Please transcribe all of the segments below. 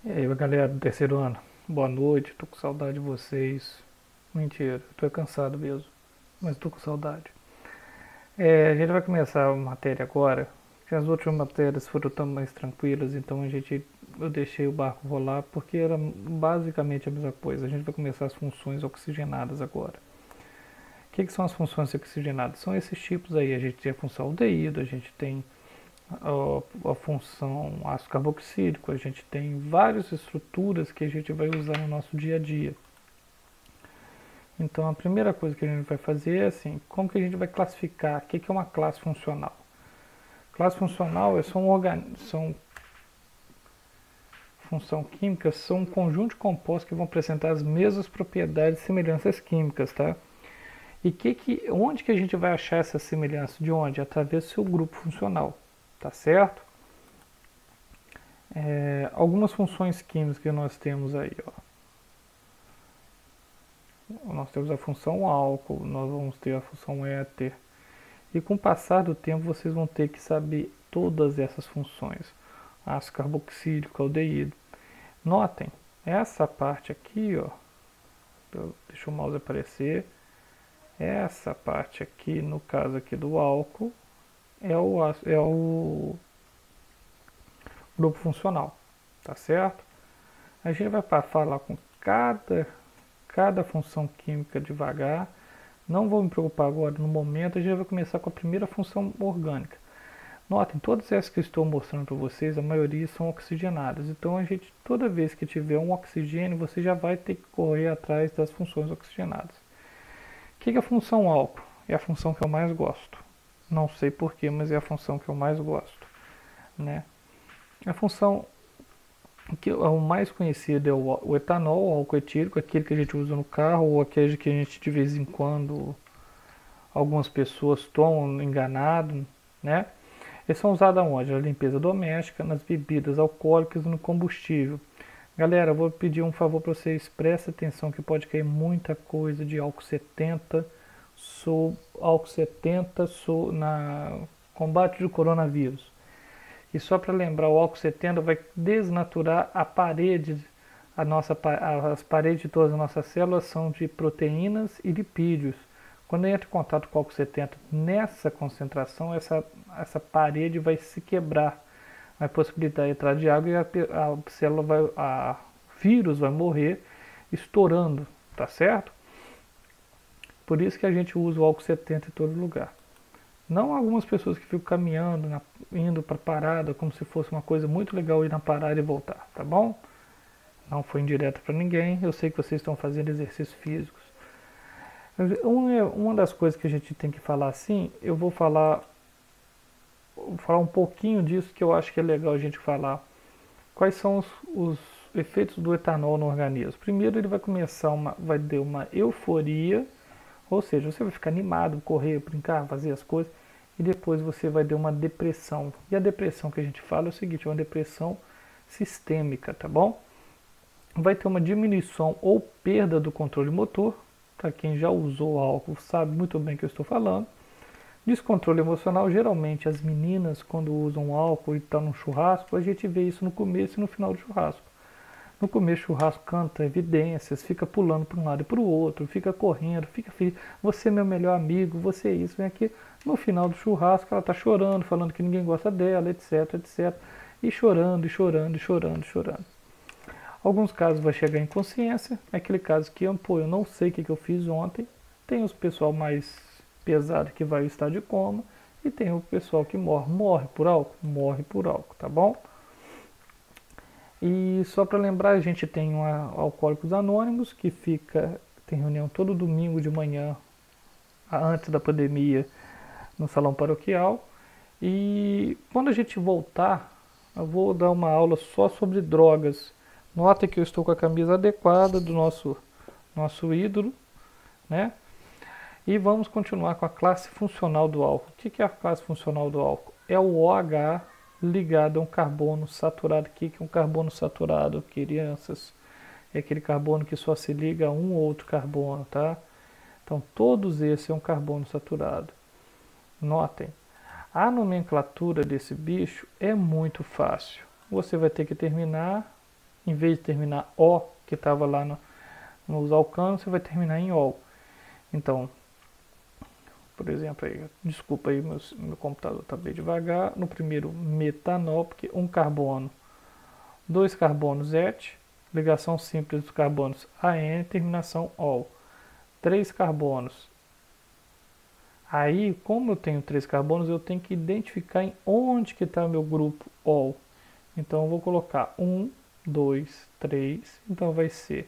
E aí, galera do terceiro ano, boa noite, tô com saudade de vocês. Mentira, tô cansado mesmo, mas tô com saudade. A gente vai começar a matéria agora, que as últimas matérias foram tão mais tranquilas, então eu deixei o barco rolar porque era basicamente a mesma coisa. A gente vai começar as funções oxigenadas agora. O que são as funções oxigenadas? São esses tipos aí, a gente tem a função aldeído, a gente tem a função ácido carboxílico, a gente tem várias estruturas que a gente vai usar no nosso dia a dia. Então a primeira coisa que a gente vai fazer é assim, como que a gente vai classificar? O que é uma classe funcional? Classe funcional são função química, são um conjunto de compostos que vão apresentar as mesmas propriedades e semelhanças químicas, tá? E onde que a gente vai achar essa semelhança? De onde? Através do seu grupo funcional, tá certo? Algumas funções químicas que nós temos aí, ó. Nós temos a função álcool, nós vamos ter a função éter. E com o passar do tempo vocês vão ter que saber todas essas funções. Ácido carboxílico, aldeído. Notem, essa parte aqui, ó, deixa o mouse aparecer. Essa parte aqui, no caso aqui do álcool, é o grupo funcional, tá certo? A gente vai falar com cada função química devagar. Não vou me preocupar agora no momento, a gente vai começar com a primeira função orgânica. Notem, todas essas que eu estou mostrando para vocês, a maioria são oxigenadas. Então toda vez que tiver um oxigênio, você já vai ter que correr atrás das funções oxigenadas. O que é a função álcool? É a função que eu mais gosto. Não sei porquê, mas é a função que eu mais gosto, né? A função que é o mais conhecido é o etanol, o álcool etílico, aquele que a gente usa no carro ou aquele que a gente de vez em quando algumas pessoas tomam enganado, né? Eles são usados aonde? Na limpeza doméstica, nas bebidas alcoólicas e no combustível. Galera, eu vou pedir um favor para vocês, prestem atenção que pode cair muita coisa de álcool 70, álcool 70 na combate do coronavírus. E só para lembrar, o álcool 70 vai desnaturar a parede, as paredes de todas as nossas células são de proteínas e lipídios. Quando entra em contato com o álcool 70 nessa concentração, essa parede vai se quebrar, vai possibilitar a entrada de água e a célula vírus vai morrer estourando, tá certo? Por isso que a gente usa o álcool 70 em todo lugar. Não algumas pessoas que ficam caminhando, indo para parada, como se fosse uma coisa muito legal ir na parada e voltar, tá bom? Não foi indireto para ninguém, eu sei que vocês estão fazendo exercícios físicos. Uma das coisas que a gente tem que falar assim, eu vou falar um pouquinho disso que eu acho que é legal a gente falar. Quais são os efeitos do etanol no organismo? Primeiro ele vai ter uma euforia, ou seja, você vai ficar animado, correr, brincar, fazer as coisas, e depois você vai ter uma depressão. E a depressão que a gente fala é o seguinte, é uma depressão sistêmica, tá bom? Vai ter uma diminuição ou perda do controle motor, para quem já usou álcool sabe muito bem o que eu estou falando. Descontrole emocional, geralmente as meninas quando usam álcool e estão no churrasco, a gente vê isso no começo e no final do churrasco. No começo o churrasco canta evidências, fica pulando para um lado e para o outro, fica correndo, fica feliz, você é meu melhor amigo, você é isso, vem aqui. No final do churrasco ela está chorando, falando que ninguém gosta dela, etc, etc. E chorando, e chorando, e chorando, e chorando. Alguns casos vai chegar em consciência, aquele caso que, pô, eu não sei o que eu fiz ontem. Tem os pessoal mais pesado que vai ao estado de coma e tem o pessoal que morre por álcool, tá bom? E só para lembrar, a gente tem Alcoólicos Anônimos que tem reunião todo domingo de manhã, antes da pandemia, no salão paroquial. E quando a gente voltar, eu vou dar uma aula só sobre drogas. Nota que eu estou com a camisa adequada do nosso ídolo, né? E vamos continuar com a classe funcional do álcool. O que é a classe funcional do álcool? É o OH ligado a um carbono saturado. O que é um carbono saturado, crianças? É aquele carbono que só se liga a um ou outro carbono, tá? Então todos esses é um carbono saturado. Notem, a nomenclatura desse bicho é muito fácil. Você vai ter que terminar Em vez de terminar O, que estava lá nos alcanos, você vai terminar em OL. Então, por exemplo, aí, desculpa aí, meu computador está bem devagar. No primeiro, metanol, porque um carbono, dois carbonos ET, ligação simples dos carbonos AN, terminação OL. Três carbonos. Aí, como eu tenho três carbonos, eu tenho que identificar em onde que está o meu grupo OL. Então, eu vou colocar 1, 2, 3. Então, vai ser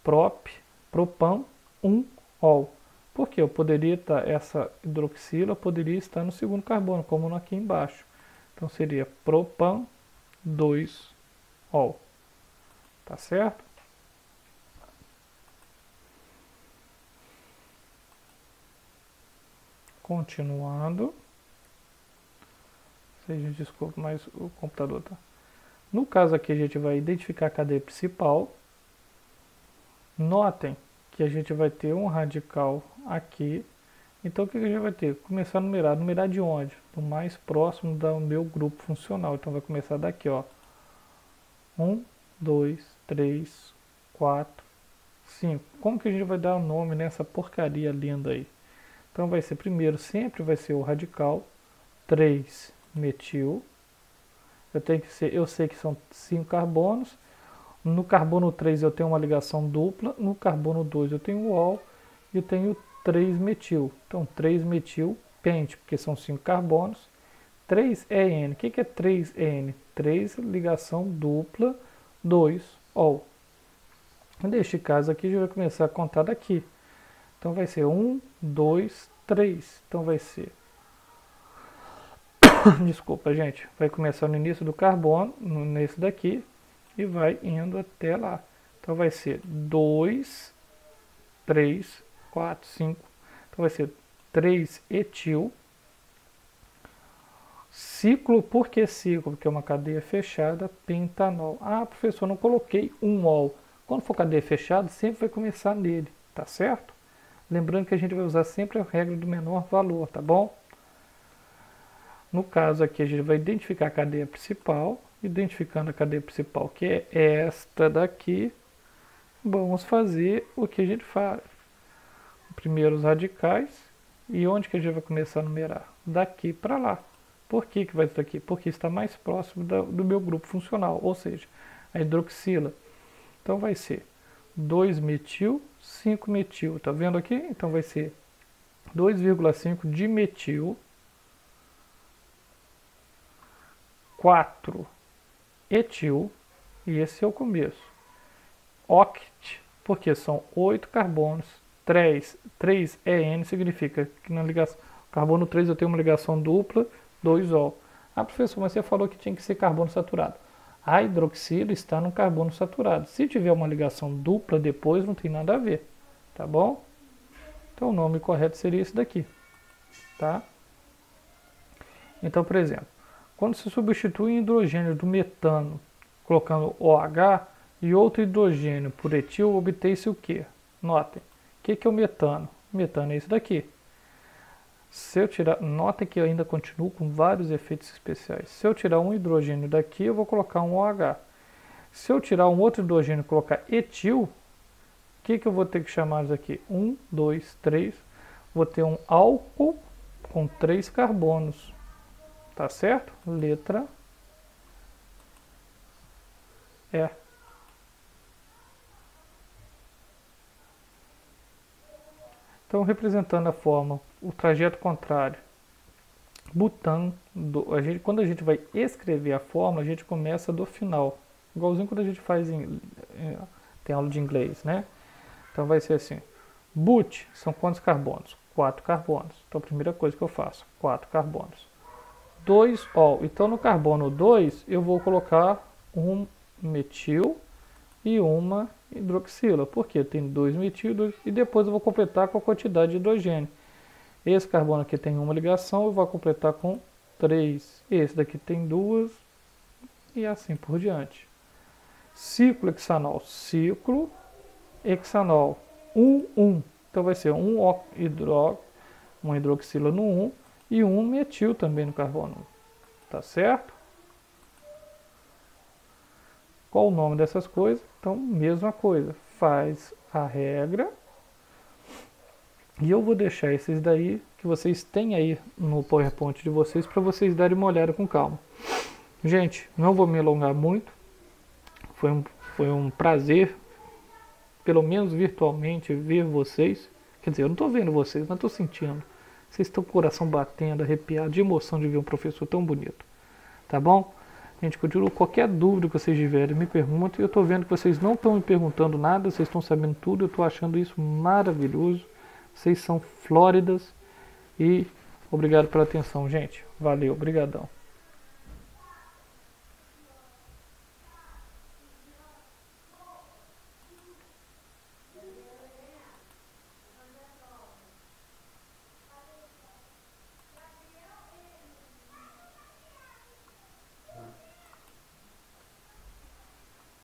propan, 1, OL. Porque eu poderia estar, essa hidroxila poderia estar no segundo carbono, como aqui embaixo. Então, seria propan, 2, OL. Tá certo? Continuando. Gente, desculpa, mas o computador tá. No caso aqui a gente vai identificar a cadeia principal. Notem que a gente vai ter um radical aqui. Então o que a gente vai ter? Começar a numerar. Numerar de onde? Do mais próximo do meu grupo funcional. Então vai começar daqui, ó. 1, 2, 3, 4, 5. Como que a gente vai dar o nome nessa porcaria linda aí? Então vai ser primeiro, sempre vai ser o radical 3 metil. Eu sei que são 5 carbonos. No carbono 3 eu tenho uma ligação dupla. No carbono 2 eu tenho o OL e eu tenho 3 metil. Então 3 metil pente, porque são 5 carbonos. 3EN. O que é 3EN? 3 ligação dupla, 2 OL. Neste caso aqui, a gente vai começar a contar daqui. Então vai ser 1, 2, 3. Então vai ser... Desculpa, gente. Vai começar no início do carbono, nesse daqui, e vai indo até lá. Então vai ser 2, 3, 4, 5. Então vai ser 3 etil. Ciclo, por que ciclo? Porque é uma cadeia fechada, pentanol. Ah, professor, não coloquei um ol. Quando for cadeia fechada, sempre vai começar nele, tá certo? Lembrando que a gente vai usar sempre a regra do menor valor, tá bom? No caso aqui, a gente vai identificar a cadeia principal. Identificando a cadeia principal, que é esta daqui, vamos fazer o que a gente faz. Primeiro os radicais. E onde que a gente vai começar a numerar? Daqui para lá. Por que vai ser daqui? Porque está mais próximo do meu grupo funcional, ou seja, a hidroxila. Então vai ser 2 metil, 5 metil. Tá vendo aqui? Então vai ser 2,5 de metil, 4 etil, e esse é o começo. Oct, porque são 8 carbonos, 3 EN significa que na ligação carbono 3 eu tenho uma ligação dupla, 2 O. Ah, professor, mas você falou que tinha que ser carbono saturado. A hidroxila está no carbono saturado. Se tiver uma ligação dupla depois, não tem nada a ver, tá bom? Então o nome correto seria esse daqui, tá? Então, por exemplo, quando se substitui o hidrogênio do metano, colocando OH e outro hidrogênio por etil, obtém-se o quê? Notem, o que é o metano? O metano é esse daqui. Se eu tirar, notem que eu ainda continuo com vários efeitos especiais. Se eu tirar um hidrogênio daqui, eu vou colocar um OH. Se eu tirar um outro hidrogênio e colocar etil, o que eu vou ter que chamar isso aqui? 1, 2, 3. Vou ter um álcool com 3 carbonos. Tá certo? Letra E. Então, representando a forma, o trajeto contrário. Butan, quando a gente vai escrever a fórmula, a gente começa do final. Igualzinho quando a gente faz tem aula de inglês, né? Então vai ser assim. But são quantos carbonos? 4 carbonos. Então a primeira coisa que eu faço, 4 carbonos. 2 ol. Então no carbono 2 eu vou colocar um metil e uma hidroxila. Porque tem 2 metil e depois eu vou completar com a quantidade de hidrogênio. Esse carbono aqui tem uma ligação, eu vou completar com 3. Esse daqui tem 2 e assim por diante. Ciclo hexanol. Ciclo hexanol. 1, 1. Então vai ser uma hidroxila no 1 e um metil também no carbono 1. Tá certo? Qual o nome dessas coisas? Então, mesma coisa, faz a regra. E eu vou deixar esses daí, que vocês têm aí no PowerPoint de vocês, para vocês darem uma olhada com calma. Gente, não vou me alongar muito. Foi um prazer, pelo menos virtualmente, ver vocês. Quer dizer, eu não estou vendo vocês, mas estou sentindo. Vocês estão com o coração batendo, arrepiado, de emoção de ver um professor tão bonito. Tá bom? Gente, continua. Qualquer dúvida que vocês tiverem, me perguntem. Eu estou vendo que vocês não estão me perguntando nada, vocês estão sabendo tudo. Eu estou achando isso maravilhoso. Vocês são flóridas. E obrigado pela atenção, gente. Valeu, obrigadão.